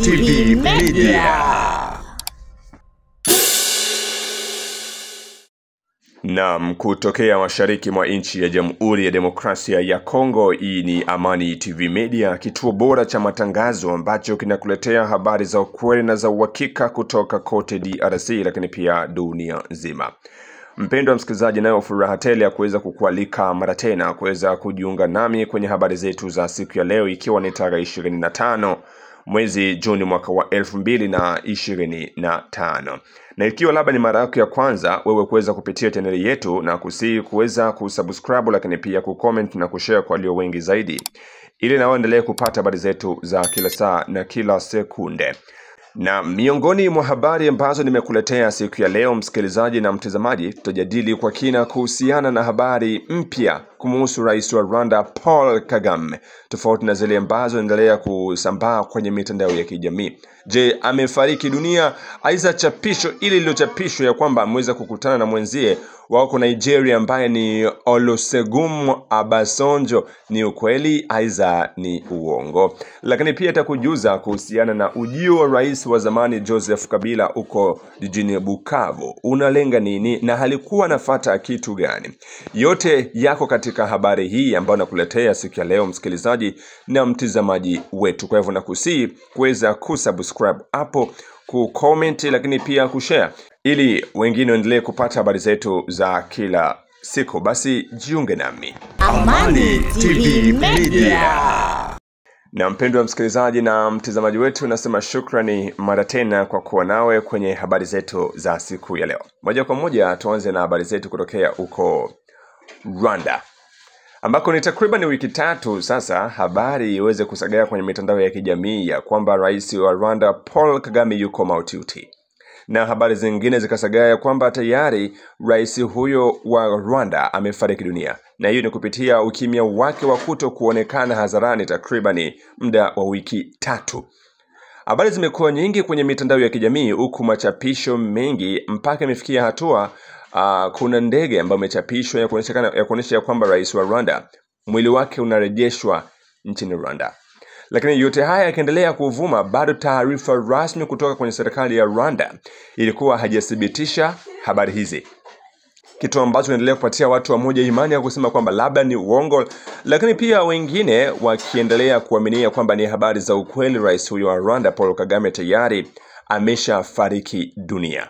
TV Media. Naam, kutokea mashariki mwa nchi ya Jamhuri ya Demokrasia ya Kongo, hii ni Amani TV Media, kituo bora cha matangazo ambacho kinakuletea habari za ukweli na za uhakika kutoka kote DRC lakini pia dunia nzima. Mpendwa msikilizaji, nayo furaha tele ya kuweza kukualika mara tena kuweza kujiunga nami kwenye habari zetu za siku ya leo, ikiwa ni tarehe 25 mwezi Juni mwaka wa 2025. Na ikiwa labda ni mara yako ya kwanza wewe kuweza kupitia chaneli yetu, na kusihi kuweza kusubscribe lakini pia kucomment na kushare kwa walio wengi zaidi, ili na waendelee kupata habari zetu za kila saa na kila sekunde. Na miongoni mwa habari ambazo nimekuletea siku ya leo, msikilizaji na mtazamaji, tutajadili kwa kina kuhusiana na habari mpya kumuhusu rais wa Rwanda Paul Kagame, tofauti na zile ambazo zinaendelea kusambaa kwenye mitandao ya kijamii. Je, amefariki dunia? Aiza chapisho ili lililochapishwa ya kwamba ameweza kukutana na mwenzie wako Nigeria ambaye ni Olusegun Obasanjo ni ukweli aiza ni uongo? Lakini pia atakujuza kuhusiana na ujio wa rais wa zamani Joseph Kabila uko jijini Bukavu unalenga nini na halikuwa nafuata kitu gani. Yote yako katika habari hii ambayo nakuletea siku ya leo, msikilizaji na mtazamaji wetu. Kwa hivyo nakusihi kuweza kusubscribe hapo, kucomment lakini pia kushare, ili wengine waendelee kupata habari zetu za kila siku. Basi jiunge nami. Amani TV Media. Na mpendwa msikilizaji na mtazamaji wetu, nasema shukrani mara tena kwa kuwa nawe kwenye habari zetu za siku ya leo. Moja kwa moja tuanze na habari zetu kutokea huko Rwanda, ambako ni takriban wiki 3 sasa habari iweze kusagaa kwenye mitandao ya kijamii ya kwamba rais wa Rwanda Paul Kagame yuko mahututi. Na habari zingine zikasagaa ya kwamba tayari rais huyo wa Rwanda amefariki dunia. Na hiyo ni kupitia ukimya wake wa kuto kuonekana hadharani takriban muda wa wiki 3. Habari zimekuwa nyingi kwenye mitandao ya kijamii, huku machapisho mengi mpaka imefikia hatua kuna ndege ambayo imechapishwa ya kuonyesha kwamba rais wa Rwanda mwili wake unarejeshwa nchini Rwanda. Lakini yote haya yakiendelea kuvuma, bado taarifa rasmi kutoka kwenye serikali ya Rwanda ilikuwa hajathibitisha habari hizi, kitu ambacho kinaendelea kupatia watu wa moja imani ya kusema kwamba labda ni uongo, lakini pia wengine wakiendelea kuaminia kwamba ni habari za ukweli. Rais huyo wa Rwanda Paul Kagame tayari ameshafariki dunia.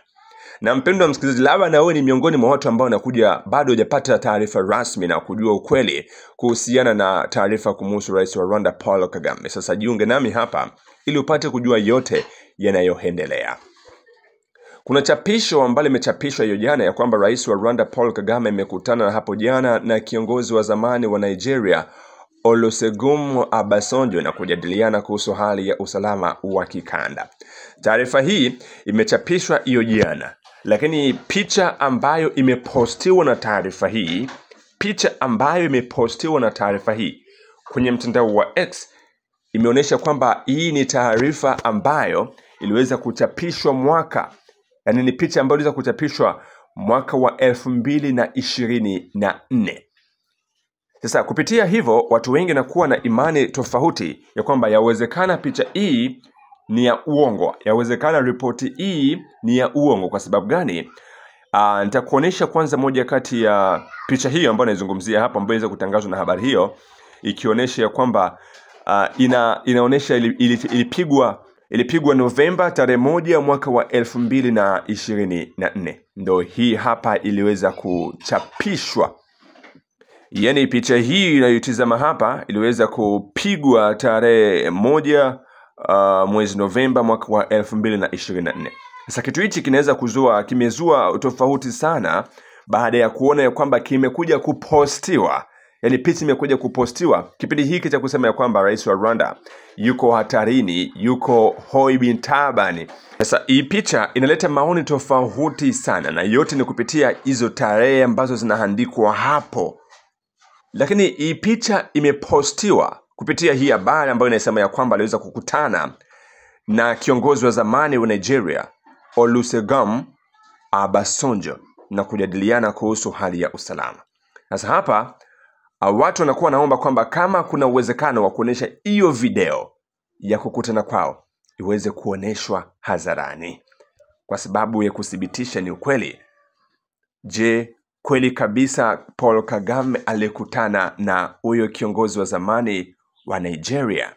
Na mpendwa msikilizaji, labda na wewe ni miongoni mwa watu ambao wanakuja bado hujapata taarifa rasmi na kujua ukweli kuhusiana na taarifa kumuhusu rais wa Rwanda Paul Kagame. Sasa jiunge nami hapa ili upate kujua yote yanayoendelea. Kuna chapisho ambalo limechapishwa hiyo jana ya kwamba rais wa Rwanda Paul Kagame amekutana hapo jana na kiongozi wa zamani wa Nigeria Olusegun Obasanjo na kujadiliana kuhusu hali ya usalama wa kikanda. Taarifa hii imechapishwa hiyo jana, lakini picha ambayo imepostiwa na taarifa hii kwenye mtandao wa X imeonyesha kwamba hii ni taarifa ambayo iliweza kuchapishwa ni picha ambayo iliweza kuchapishwa mwaka wa 2024. Sasa kupitia hivyo watu wengi nakuwa na imani tofauti ya kwamba yawezekana picha hii ni ya uongo, yawezekana ripoti hii ni ya uongo. Kwa sababu gani? Nitakuonesha kwanza moja kati ya picha hiyo ambayo naizungumzia hapa, ambayo inaweza kutangazwa na habari hiyo, ikionyesha ya kwamba inaonyesha ilipigwa Novemba tarehe 1 mwaka wa 2024. Ndio hii hapa iliweza kuchapishwa. Yani picha hii inayotizama hapa iliweza kupigwa tarehe 1 mwezi Novemba mwaka wa 2024. Sasa kitu hichi kimezua tofauti sana baada ya kuona ya kwamba kimekuja kupostiwa. Yani picha imekuja kupostiwa kipindi hiki cha kusema ya kwamba rais wa Rwanda yuko hatarini, yuko hoi bin tabani. Sasa hii picha inaleta maoni tofauti sana, na yote ni kupitia hizo tarehe ambazo zinaandikwa hapo. Lakini hii picha imepostiwa kupitia hii habari ambayo inasema ya kwamba aliweza kukutana na kiongozi wa zamani wa Nigeria Olusegun Obasanjo na kujadiliana kuhusu hali ya usalama. Sasa hapa watu wanakuwa naomba kwamba kama kuna uwezekano wa kuonesha hiyo video ya kukutana kwao, iweze kuoneshwa hadharani kwa sababu ya kuthibitisha ni ukweli. Je, kweli kabisa Paul Kagame alikutana na huyo kiongozi wa zamani wa Nigeria?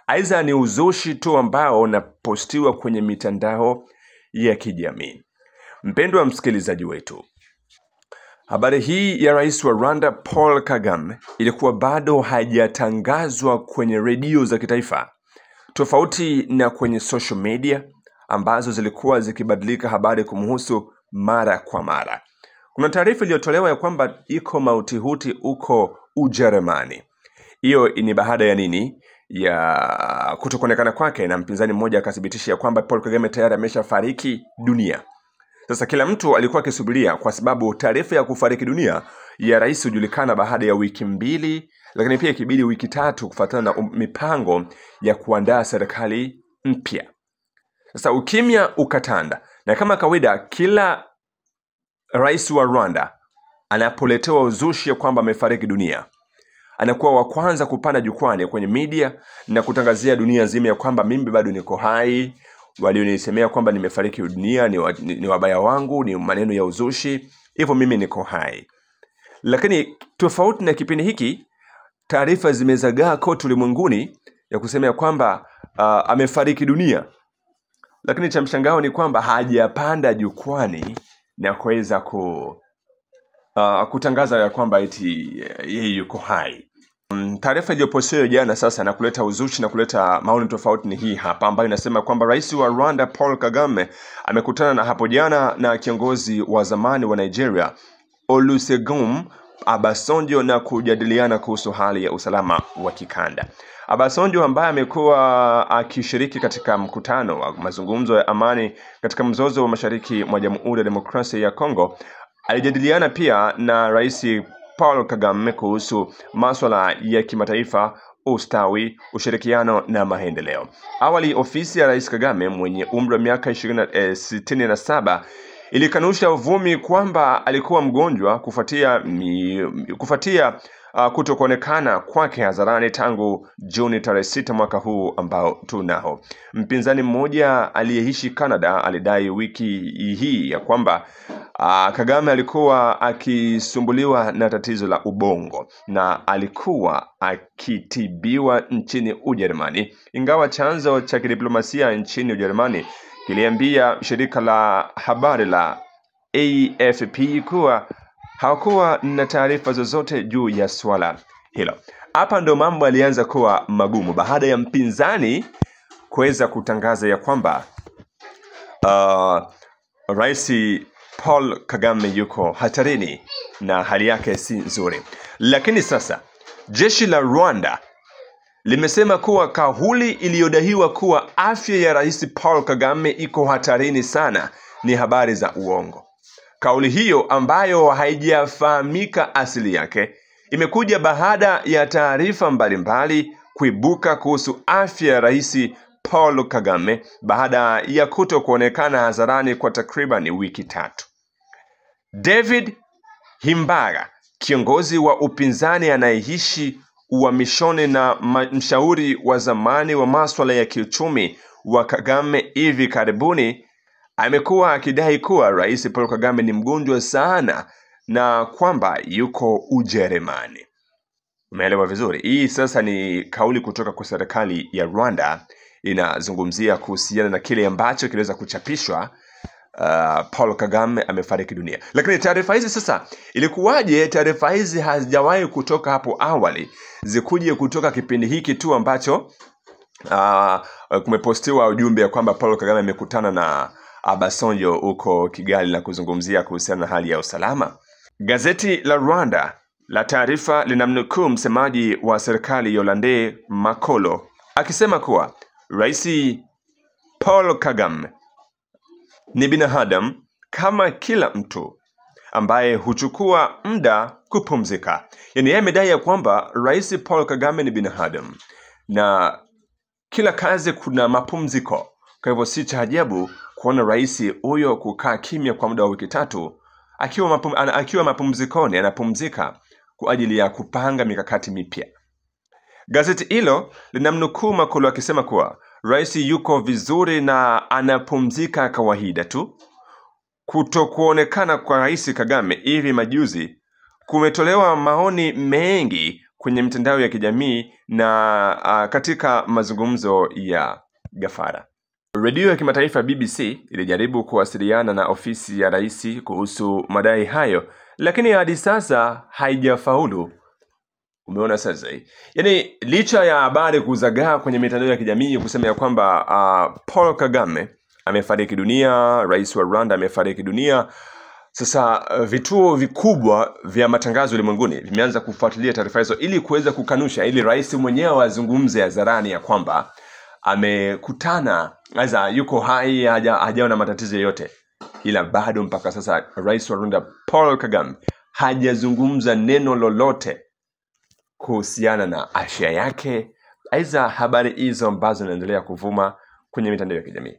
Aidha ni uzushi tu ambao unapostiwa kwenye mitandao ya kijamii? Mpendwa msikilizaji wetu, habari hii ya rais wa Rwanda Paul Kagame ilikuwa bado haijatangazwa kwenye redio za kitaifa, tofauti na kwenye social media ambazo zilikuwa zikibadilika habari kumhusu mara kwa mara. Kuna taarifa iliyotolewa ya kwamba iko mautihuti uko Ujerumani. Hiyo ni baada ya nini? Ya kutokuonekana kwake, na mpinzani mmoja akathibitisha ya kwamba Paul Kagame tayari ameshafariki dunia. Sasa kila mtu alikuwa akisubiria, kwa sababu taarifa ya kufariki dunia ya rais hujulikana baada ya wiki 2, lakini pia ikibidi wiki 3 kufuatana na mipango ya kuandaa serikali mpya. Sasa ukimya ukatanda, na kama kawaida kila rais wa Rwanda anapoletewa uzushi ya kwamba amefariki dunia, anakuwa wa kwanza kupanda jukwani kwenye media na kutangazia dunia nzima ya kwamba mimi bado niko hai, walionisemea kwamba nimefariki dunia ni wabaya wangu, ni maneno ya uzushi, hivyo mimi niko hai. Lakini tofauti na kipindi hiki, taarifa zimezagaa kote ulimwenguni ya kusema ya kwamba amefariki dunia, lakini cha mshangao ni kwamba hajapanda jukwani na kuweza kutangaza ya kwamba eti yeye yuko hai. Taarifa iliyopostiwa jana sasa na kuleta uzushi na kuleta maoni tofauti ni hii hapa, ambayo inasema kwamba rais wa Rwanda Paul Kagame amekutana na hapo jana na kiongozi wa zamani wa Nigeria Olusegun Obasanjo na kujadiliana kuhusu hali ya usalama wa kikanda. Obasanjo ambaye amekuwa akishiriki katika mkutano wa mazungumzo ya amani katika mzozo wa mashariki mwa Jamhuri ya Demokrasia ya Kongo, alijadiliana pia na rais Paul Kagame kuhusu masuala ya kimataifa, ustawi, ushirikiano na maendeleo. Awali ofisi ya rais Kagame mwenye umri wa miaka 67 ilikanusha uvumi kwamba alikuwa mgonjwa kufuatia kutokuonekana kwake hadharani tangu Juni 6 mwaka huu ambao tunao. Mpinzani mmoja aliyeishi Canada alidai wiki hii ya kwamba Kagame alikuwa akisumbuliwa na tatizo la ubongo na alikuwa akitibiwa nchini Ujerumani, ingawa chanzo cha kidiplomasia nchini Ujerumani kiliambia shirika la habari la AFP kuwa hawakuwa na taarifa zozote juu ya swala hilo. Hapa ndo mambo alianza kuwa magumu baada ya mpinzani kuweza kutangaza ya kwamba rais Paul Kagame yuko hatarini na hali yake si nzuri. Lakini sasa jeshi la Rwanda limesema kuwa kauli iliyodaiwa kuwa afya ya rais Paul Kagame iko hatarini sana ni habari za uongo. Kauli hiyo ambayo haijafahamika asili yake imekuja baada ya taarifa mbalimbali kuibuka kuhusu afya ya rais Paul Kagame baada ya kutokuonekana hadharani kwa takriban wiki 3. David Himbara, kiongozi wa upinzani anayeishi uhamishoni na mshauri wa zamani wa masuala ya kiuchumi wa Kagame hivi karibuni, amekuwa akidai kuwa rais Paul Kagame ni mgonjwa sana na kwamba yuko Ujerumani. Umeelewa vizuri? Hii sasa ni kauli kutoka kwa serikali ya Rwanda, inazungumzia kuhusiana na kile ambacho kiliweza kuchapishwa, Paul Kagame amefariki dunia. Lakini taarifa hizi sasa, ilikuwaje taarifa hizi hazijawahi kutoka hapo awali, zikuje kutoka kipindi hiki tu ambacho kumepostiwa ujumbe ya kwamba Paul Kagame amekutana na Obasanjo huko Kigali na kuzungumzia kuhusiana na hali ya usalama? Gazeti la Rwanda la taarifa linamnukuu msemaji wa serikali Yolande Makolo akisema kuwa rais Paul Kagame ni binadamu kama kila mtu ambaye huchukua muda kupumzika. Yaani yeye amedai ya kwamba rais Paul Kagame ni binadamu na kila kazi kuna mapumziko. Kwa hivyo si cha ajabu kuona rais huyo kukaa kimya kwa muda wa wiki 3 akiwa mapumzikoni, anapumzika kwa ajili ya kupanga mikakati mipya. Gazeti hilo linamnukuu Makolo akisema kuwa rais yuko vizuri na anapumzika kawaida tu. Kutokuonekana kwa Rais Kagame hivi majuzi kumetolewa maoni mengi kwenye mitandao ya kijamii na katika mazungumzo ya Gafara. Redio ya kimataifa BBC ilijaribu kuwasiliana na ofisi ya rais kuhusu madai hayo, lakini hadi sasa haijafaulu. Umeona sasa hii. Yaani licha ya habari kuzagaa kwenye mitandao ya kijamii kusema ya kwamba Paul Kagame amefariki dunia, rais wa Rwanda amefariki dunia, sasa vituo vikubwa vya matangazo ulimwenguni vimeanza kufuatilia taarifa hizo ili kuweza kukanusha, ili rais mwenyewe azungumze hadharani ya kwamba amekutana, aza yuko hai, hajaona matatizo yoyote. Ila bado mpaka sasa rais wa Rwanda Paul Kagame hajazungumza neno lolote kuhusiana na afya yake, aidha habari hizo ambazo zinaendelea kuvuma kwenye mitandao ya kijamii.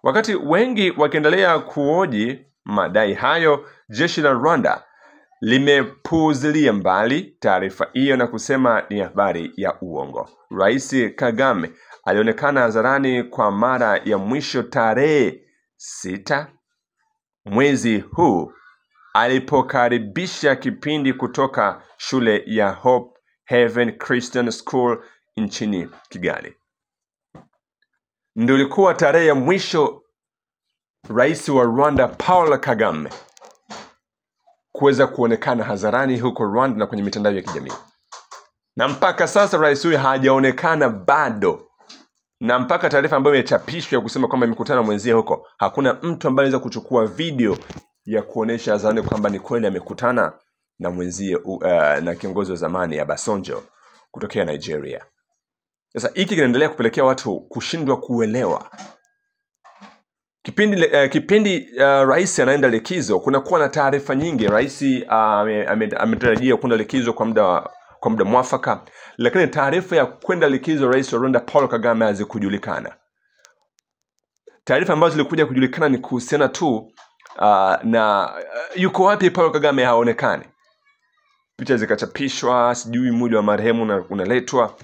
Wakati wengi wakiendelea kuoji madai hayo, jeshi la Rwanda limepuuzilia mbali taarifa hiyo na kusema ni habari ya uongo. Rais Kagame alionekana hadharani kwa mara ya mwisho tarehe 6 mwezi huu alipokaribisha kipindi kutoka shule ya Hope Haven Christian School nchini Kigali. Ndio ilikuwa tarehe ya mwisho rais wa Rwanda Paul Kagame kuweza kuonekana hadharani huko Rwanda na kwenye mitandao ya kijamii. Na mpaka sasa rais huyu hajaonekana bado. Na mpaka taarifa ambayo imechapishwa kusema kwamba amekutana mwenzie huko, hakuna mtu ambaye anaweza kuchukua video ya kuonesha hadharani kwamba ni kweli amekutana na mwenzie na kiongozi wa zamani ya Obasanjo kutokea Nigeria. Sasa hiki kinaendelea kupelekea watu kushindwa kuelewa. Kipindi rais anaenda likizo, kunakuwa na taarifa nyingi. Rais ametarajia kwenda likizo kwa muda mwafaka, lakini taarifa ya kwenda likizo rais wa Rwanda Paul Kagame hazikujulikana. Taarifa ambazo zilikuja kujulikana ni kuhusiana tu na yuko wapi Paul Kagame haonekani. Picha zikachapishwa, sijui mwili wa marehemu unaletwa.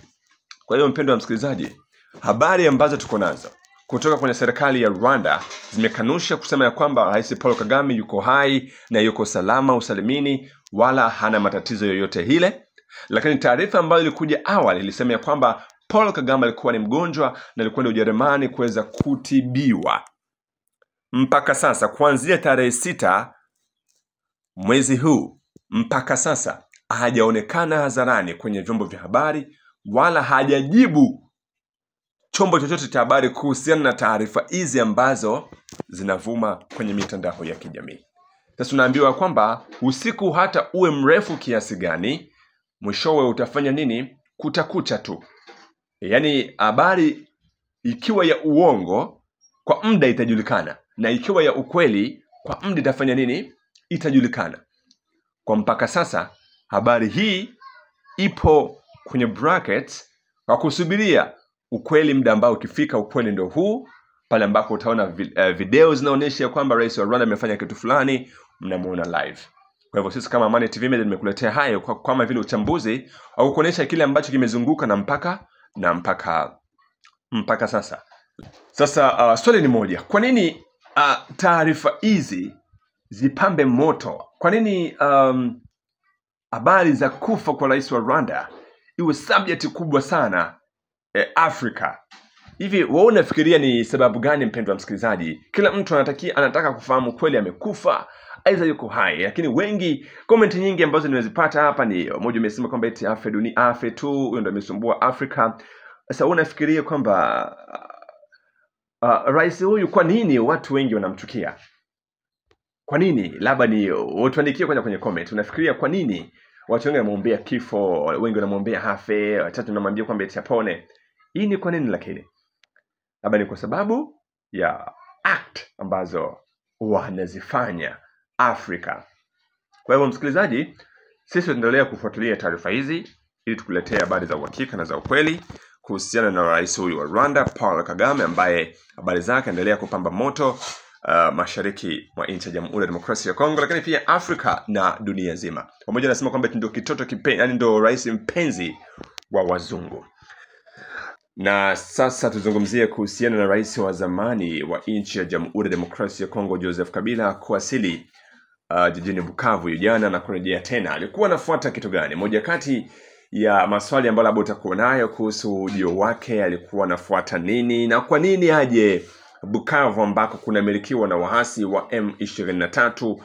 Kwa hiyo mpendwa msikilizaji, habari ambazo tuko nazo kutoka kwenye serikali ya Rwanda zimekanusha kusema ya kwamba rais Paul Kagame yuko hai na yuko salama usalimini wala hana matatizo yoyote ile. Lakini taarifa ambayo ilikuja awali ilisema ya kwamba Paul Kagame alikuwa ni mgonjwa na alikwenda Ujerumani kuweza kutibiwa. Mpaka sasa kuanzia tarehe 6 mwezi huu mpaka sasa hajaonekana hadharani kwenye vyombo vya habari wala hajajibu chombo chochote cha habari kuhusiana na taarifa hizi ambazo zinavuma kwenye mitandao ya kijamii. Sasa tunaambiwa kwamba usiku hata uwe mrefu kiasi gani, mwishowe utafanya nini? Kutakucha tu. Yaani habari ikiwa ya uongo kwa muda itajulikana, na ikiwa ya ukweli kwa muda itafanya nini? Itajulikana. Kwa mpaka sasa habari hii ipo kwenye brackets kwa kusubiria ukweli. Muda ambao ukifika ukweli ndio huu, pale ambako utaona video zinaonyesha kwamba rais wa Rwanda amefanya kitu fulani, mnamuona live. Kwa hivyo sisi kama Amani TV Media nimekuletea hayo kama vile uchambuzi au kuonesha kile ambacho kimezunguka na mpaka sasa. Sasa swali ni moja. Kwa nini taarifa hizi zipambe moto? Kwa nini habari za kufa kwa rais wa Rwanda iwe subject kubwa sana Afrika? Hivi wewe unafikiria ni sababu gani, mpendwa msikilizaji? Kila mtu anataka kufahamu kweli amekufa aidha yuko hai, lakini wengi, comment nyingi ambazo nimezipata hapa ni mmoja amesema kwamba eti afe tu, huyo ndio amesumbua Afrika. Sasa unafikiria kwamba rais huyu, kwa nini watu wengi wanamchukia? Kwa nini? Labda ni utuandikie kwenye comment. Unafikiria kwa nini watu wengi wanamwombea kifo, wengi wanamwombea hafe, watatu wanamwambia kwamba eti apone? Hii ni kwa nini? Lakini labda ni kwa sababu ya act ambazo wanazifanya Afrika. Kwa hivyo msikilizaji, sisi tunaendelea kufuatilia taarifa hizi ili tukuletee habari za uhakika na za ukweli kuhusiana na rais huyu wa Rwanda Paul Kagame, ambaye habari zake endelea kupamba moto mashariki mwa nchi ya Jamhuri ya Demokrasia ya Kongo, lakini pia Afrika na dunia nzima. Pamoja nasema kwamba ndio kitoto kipenzi, yani ndio rais mpenzi wa wazungu. Na sasa tuzungumzie kuhusiana na rais wa zamani wa nchi ya Jamhuri ya Demokrasia ya Kongo Joseph Kabila kuwasili jijini Bukavu jana na kurejea tena. Alikuwa anafuata kitu gani? Moja kati ya maswali ambayo labda utakuwa nayo kuhusu ujio wake, alikuwa anafuata nini na kwa nini aje Bukavu ambako kunamilikiwa na waasi wa M23?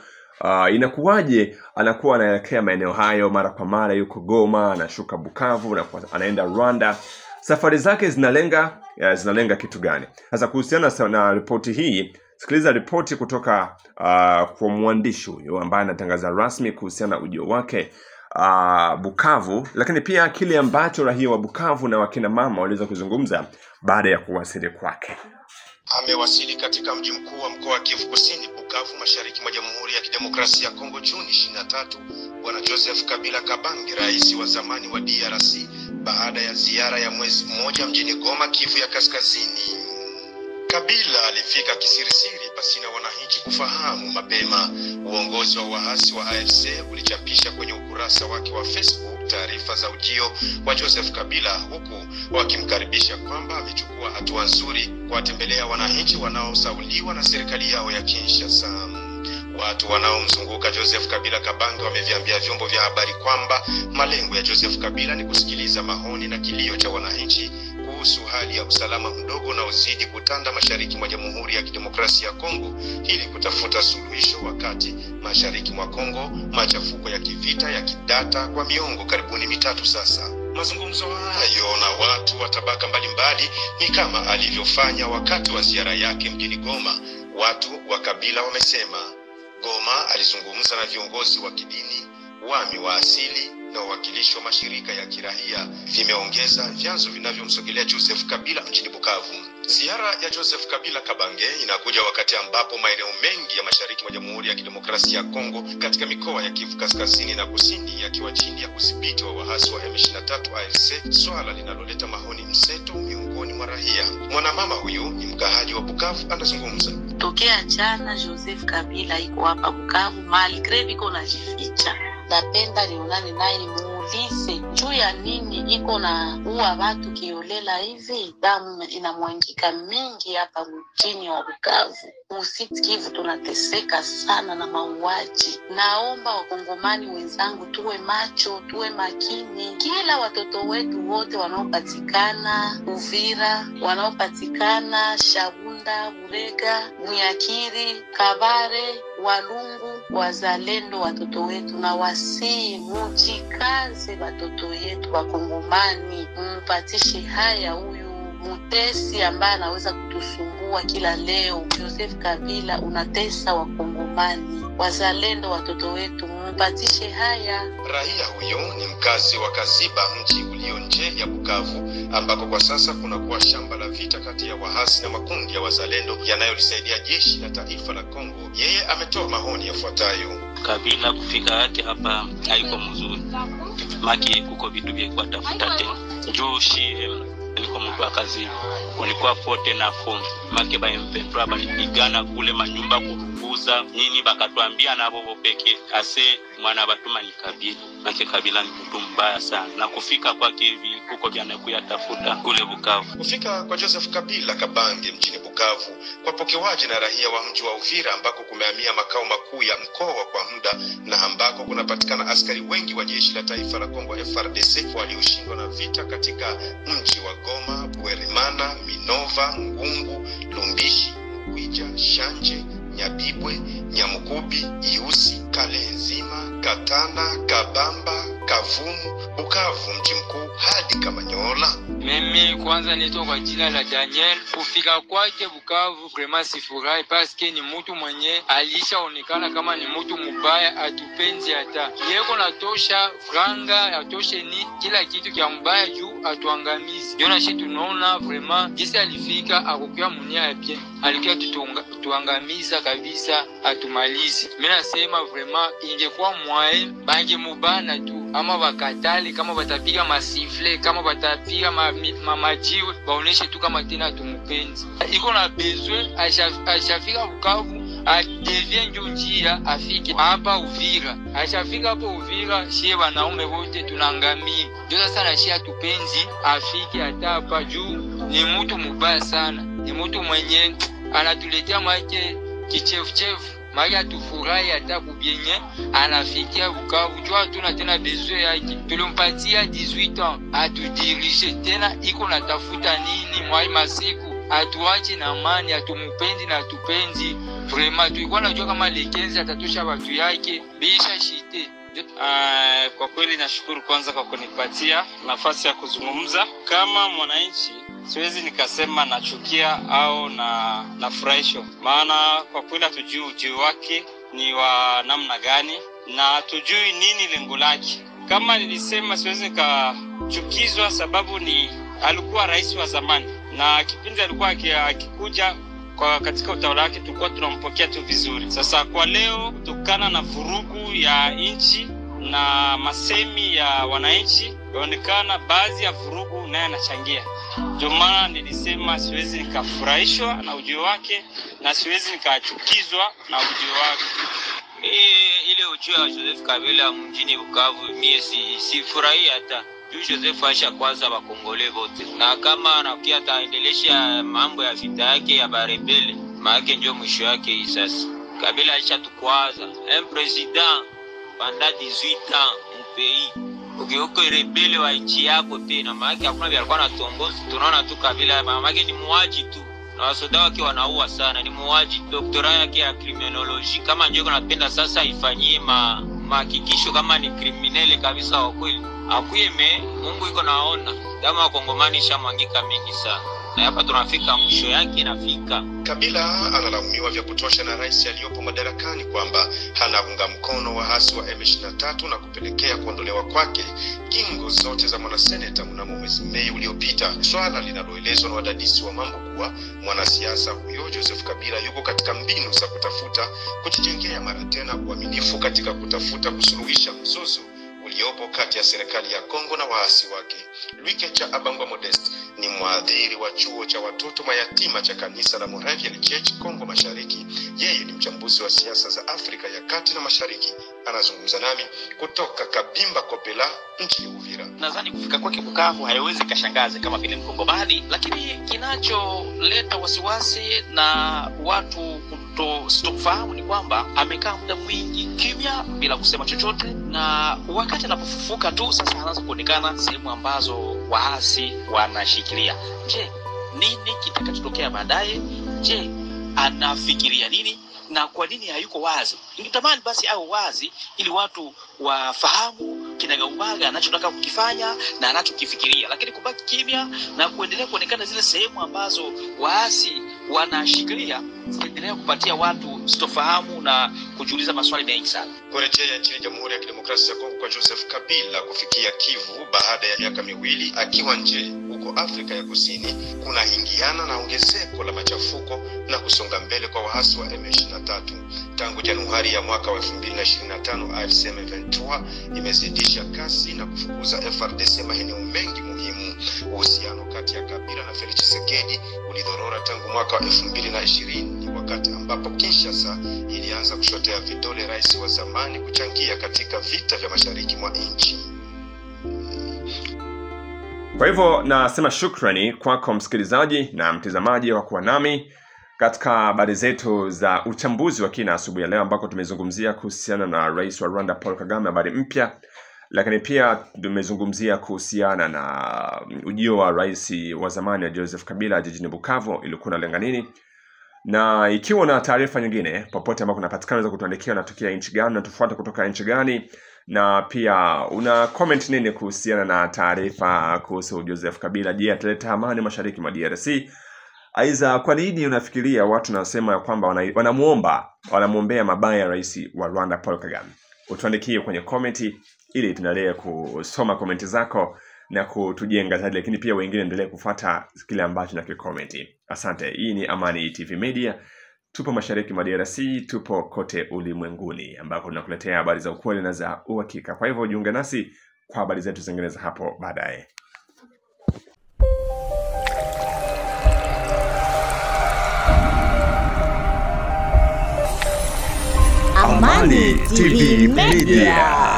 Inakuwaje anakuwa anaelekea maeneo hayo mara kwa mara? Yuko Goma, anashuka Bukavu na anaenda Rwanda. Safari zake zinalenga kitu gani? Sasa kuhusiana na ripoti hii, sikiliza ripoti kutoka kwa mwandishi huyo ambaye anatangaza rasmi kuhusiana na ujio wake Bukavu, lakini pia kile ambacho raia wa Bukavu na wakina mama waliweza kuzungumza baada ya kuwasili kwake. Amewasili katika mji mkuu wa mkoa wa Kivu Kusini, Bukavu, mashariki mwa Jamhuri ya Kidemokrasia ya Kongo Juni 23, Bwana Joseph Kabila Kabange, rais wa zamani wa DRC, baada ya ziara ya mwezi mmoja mjini Goma, Kivu ya Kaskazini. Kabila alifika kisirisiri pasina wananchi kufahamu mapema. Uongozi wa waasi wa AFC ulichapisha kwenye ukurasa wake wa Facebook taarifa za ujio wa Joseph Kabila, huku wakimkaribisha kwamba amechukua hatua nzuri kuwatembelea wananchi wanaosauliwa na serikali yao ya Kinshasa. Watu wanaomzunguka Joseph Kabila Kabange wameviambia vyombo vya habari kwamba malengo ya Joseph Kabila ni kusikiliza maoni na kilio cha wananchi kuhusu hali ya usalama mdogo unaozidi kutanda mashariki mwa Jamhuri ya Kidemokrasia ya Kongo, ili kutafuta suluhisho wakati mashariki mwa Kongo machafuko ya kivita ya kidata kwa miongo karibuni mitatu sasa. Mazungumzo hayo na watu wa tabaka mbalimbali ni kama alivyofanya wakati wa ziara yake mjini Goma. Watu wa Kabila wamesema Goma alizungumza na viongozi wa kidini, wami wa asili na wawakilishi wa mashirika ya kiraia, vimeongeza vyanzo vinavyomsogelea Joseph Kabila mjini Bukavu. Ziara ya Joseph Kabila Kabange inakuja wakati ambapo maeneo mengi ya mashariki mwa Jamhuri ya Kidemokrasia ya Kongo katika mikoa ya Kivu Kaskazini na Kusini yakiwa chini ya udhibiti wa waasi wa M23 AFC, swala linaloleta maoni mseto miongoni mwa raia. Mwanamama huyu ni mkaaji wa Bukavu, anazungumza. Tokea jana Joseph Kabila iko hapa Bukavu, malgré biko najificha. Napenda nionane naye nimuulize juu ya nini iko na uwa watu kiolela hivi. Damu inamwangika mingi hapa mjini wa Bukavu. Kivu tunateseka sana na mauaji. Naomba wakongomani wenzangu tuwe macho, tuwe makini. Kila watoto wetu wote wanaopatikana Uvira, wanaopatikana Shabunda, Burega, Munyakiri, Kabare, Walungu, wazalendo watoto wetu, na wasii mujikaze watoto yetu wakongomani, mpatishe haya huyu mutesi ambaye anaweza kutusumbua kila leo. Joseph Kabila, unatesa wakongomani, wazalendo watoto wetu, mpatishe haya. Raia huyo ni mkazi wa Kaziba, mji ulio nje ya Bukavu, ambako kwa sasa kunakuwa shamba la vita kati ya waasi na makundi ya wazalendo yanayolisaidia jeshi la taifa la Kongo. Yeye ametoa maoni yafuatayo. Kabila kufika yake hapa haiko mzuri. Maki kuko vitu vya kutafuta tena. Joshi niko mtu wa kazi. Kulikuwa fote na fomu. Maki ba M23 balipigana kule manyumba kukuza. Nini bakatuambia na bobo peke. Ase mwana batuma ni Kabila. Maki Kabila ni mtu mbaya sana. Na kufika kwake hivi kuko vyanakuya tafuta kule Bukavu. Kufika kwa Joseph Kabila Kabange mjini Bukavu kwa pokewaji na raia wa mji wa Uvira, ambako kumehamia makao makuu ya mkoa kwa muda na ambako kunapatikana askari wengi wa jeshi la taifa la Kongo FARDC walioshindwa na vita katika mji wa Goma, Bwerimana, Minova, Ngungu, Lumbishi, Kwija, Shanje, Nyabibwe, Nyamukubi, Iusi, Kalenzima, Katana, Kabamba, Kavumu, Bukavu mji mkuu hadi Kamanyola. Mimi kwanza nito kwa jina la Daniel. Kufika kwake Bukavu vraiment sifurahi, paske ni mtu mwenye alishaonekana kama ni mtu mbaya, atupenzi hata. Yeko natosha franga, atoshe ni kila kitu kia mbaya juu atuangamizi. Yona shi tunaona vraiment jinsi alifika akokuwa munia ya bien. Alikuwa tuangamiza kabisa, atumalizi. Mimi nasema vraiment ingekuwa mwae bange mubana tu, ama bakatali kama batapiga masifle, kama batapiga majiwe, baoneshe tu kama tena tumupenzi. Iko na besoin ashafika Bukavu adevie njo njia afike hapa Uvira. Ashafika hapo Uvira, shie wanaume wote tunangamia. Ndio sasa na shie tupenzi afike hata hapa juu. Ni mtu mubaya sana, ni mtu mwenye anatuletea make kichefuchefu. Maria tufurahi hata kubienye anafikia Bukavu. Jua tuna tena besoin yake. Tulimpatia 18 ans atudirige tena, iko natafuta nini mwai masiku, atuache na amani, atumupendi na tupenzi. Vraiment tulikuwa najua kama Lekenzi atatosha watu yake bisha shite. Kwa kweli nashukuru kwanza kwa kunipatia nafasi ya kuzungumza. Kama mwananchi siwezi nikasema nachukia au nafurahishwa, maana kwa kweli hatujui ujio wake ni wa namna gani na hatujui nini lengo lake. Kama nilisema siwezi nikachukizwa sababu ni alikuwa rais wa zamani, na kipindi alikuwa akikuja kwa katika utawala wake tulikuwa tunampokea tu vizuri. Sasa kwa leo kutokana na vurugu ya nchi na masemi ya wananchi, yaonekana baadhi ya vurugu naye anachangia. Ndio maana nilisema siwezi nikafurahishwa na ujio wake na siwezi nikachukizwa na ujio wake. Ile ujio wa Joseph Kabila mjini Bukavu mimi sifurahi hata. Joseph aisha kwanza wakongole wote, na kama anakia ataendelesha mambo ya vita yake ya barebele, maana ndio mwisho yake sasa. Kabila aisha tukwaza un president pendant 18 ans mu pays. Ukiuko rebele wa nchi yako tena, maana hakuna vile alikuwa anatongoza. Tunaona tu Kabila maana ni muaji tu, na wasoda wake wanaua sana, ni muaji. Doktora yake ya criminology kama ndio anapenda sasa ifanyie mahakikisho kama ni criminele kabisa wa kweli. Akuyeme Mungu iko naona kama wakongomani shamwangika mingi sana, na hapa tunafika mwisho yake inafika. Kabila analaumiwa vya kutosha na rais aliyopo madarakani kwamba hanaunga mkono waasi wa M23 na kupelekea kuondolewa kwake kingo zote za mwanaseneta mnamo mwezi Mei uliopita. Swala linaloelezwa na wadadisi wa mambo kuwa mwanasiasa huyo Joseph Kabila yuko katika mbinu za kutafuta kujijengea mara tena uaminifu katika kutafuta kusuluhisha mzozo uliopo kati ya serikali ya Kongo na waasi wake. Lwikecha Abangwa Modest ni mwadhiri wa chuo cha watoto mayatima cha kanisa la Moravian Church Kongo Mashariki. Yeye ni mchambuzi wa siasa za Afrika ya Kati na Mashariki. Anazungumza nami kutoka Kabimba Kopela nchini Uvira. Nadhani kufika kwake Bukavu haiwezi kashangaza kama vile Mkongomani, lakini kinacholeta wasiwasi na watu kutofahamu ni kwamba amekaa muda mwingi kimya bila kusema chochote, na wakati anapofufuka tu sasa anaanza kuonekana sehemu ambazo waasi wanashikilia. Je, nini kitakachotokea baadaye? Je, anafikiria nini na kwa nini hayuko wazi? Ningetamani basi au wazi ili watu wafahamu kinagaubaga anachotaka kukifanya na anachokifikiria, lakini kubaki kimya na kuendelea kuonekana zile sehemu ambazo waasi wanashikilia zinaendelea kupatia watu sitofahamu na kujiuliza maswali mengi sana. Kurejea nchini Jamhuri ya Kidemokrasia ya Kongo kwa Joseph Kabila kufikia Kivu baada ya miaka miwili akiwa nje huko Afrika ya Kusini kunaingiana na ongezeko la machafuko na kusonga mbele kwa waasi wa M23. Tangu Januari ya mwaka wa 2025 AFC M23 imezidisha kasi na kufukuza FARDC maeneo mengi muhimu. Uhusiano kati ya Kabila na Felix Tshisekedi ulidorora tangu mwaka wa 2020 wakati ambapo Kinshasa ilianza kushotea vidole rais wa zamani kuchangia katika vita vya mashariki mwa nchi. Kwa hivyo nasema shukrani kwako msikilizaji na mtazamaji wa kuwa nami katika habari zetu za uchambuzi wa kina asubuhi ya leo, ambako tumezungumzia kuhusiana na rais wa Rwanda Paul Kagame, habari mpya, lakini pia tumezungumzia kuhusiana na ujio wa rais wa zamani wa Joseph Kabila jijini Bukavu ilikuwa inalenga nini. Na ikiwa na taarifa nyingine popote ambako unapatikana unaweza kutuandikia unatokea nchi gani na tufuata kutoka nchi gani, na pia una comment nini kuhusiana na taarifa kuhusu Joseph Kabila. Je, ataleta amani mashariki mwa DRC? Aiza, kwa nini unafikiria watu nasema kwamba wanamuombea mabaya rais wa Rwanda Paul Kagame? Utuandikie kwenye comment ili tuendelee kusoma comment zako na kutujenga zaidi, lakini pia wengine endelee kufuata kile ambacho na comment. Asante. Hii ni Amani TV Media. Tupo mashariki mwa DRC, tupo kote ulimwenguni ambako tunakuletea habari za ukweli na za uhakika. Kwa hivyo jiunge nasi kwa habari zetu zingine za hapo baadaye. Amani TV Media.